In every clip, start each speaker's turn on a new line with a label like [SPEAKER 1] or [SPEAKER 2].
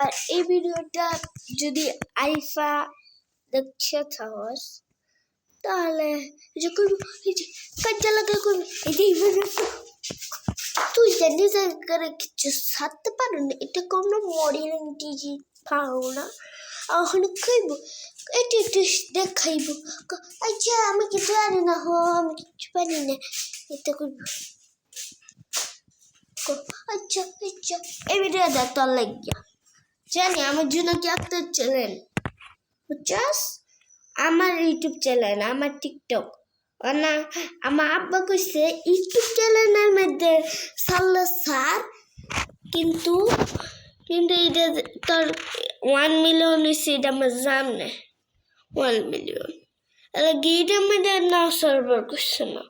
[SPEAKER 1] আর এই ভিডিওটা যদি আইফা দেখছে থাকস তাহলে যে করবো এই যে কাজা লাগা করবো এই যে তুই জানি করে কিছু সারতে পারো না এটা কোনো মডেলিং টিজি পাও না এখন খাইব এটা একটু দেখাইব আচ্ছা আমি কিছু জানি না আমি কিছু পারি না এটা করবো আচ্ছা আচ্ছা এই ভিডিওটা তোর লাগিয়া জানি আমার জন্য কি একটা চ্যানেল বুঝছস আমার ইউটিউব চ্যানেল আমার টিকটক না আমার আব্বা কইছে ইউটিউব চ্যানেলের মধ্যে সাল্লা সার কিন্তু এটা তোর 1 মিলিয়ন হয়েছে এটা আমার জান না 1 মিলিয়ন এটার মধ্যে না সার্ভার করছে না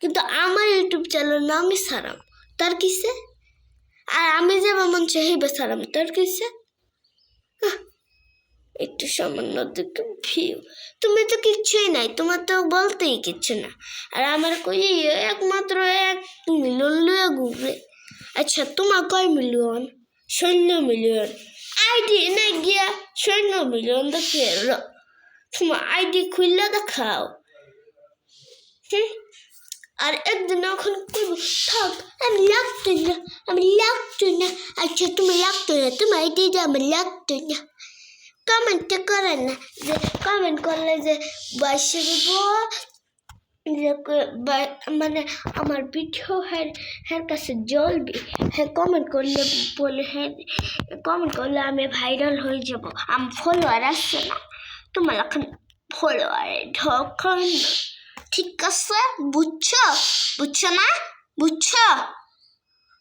[SPEAKER 1] কিন্তু আমার ইউটিউব চ্যানেল না আমি সারাম তার কিসে আর আমি যে মন চাইবে সারাম তার কিসে একটু সামান্য একটু ভিউ তুমি তো কিচ্ছুই নাই তোমার তো বলতেই কিচ্ছু না আর আমার কই একমাত্র 1 মিলিয়ন লয়ে ঘুরে আচ্ছা তোমার কয় মিলিয়ন 0 মিলিয়ন আইডি না গিয়া 0 মিলিয়ন দেখে তোমার আইডি খুললে দেখাও আর একদিন এখন করবো থাক আমি লাগতো না আচ্ছা তুমি লাগতো না তোমার আইডি আমার লাগতো না কমেন্ট করেন না যে কমেন্ট করলে যে বসে মানে আমার ভিডিও হ্যার কাছে জ্বলবে হ্যাঁ কমেন্ট করলে বলে হ্যাঁ কমেন্ট করলে আমি ভাইরাল হয়ে যাব আমি ফলোয়ার আসছে না তোমার এখন ফলোয়ারে ঢোকান না ঠিক আছে বুঝছো না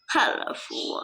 [SPEAKER 1] হ্যালো ফুয়া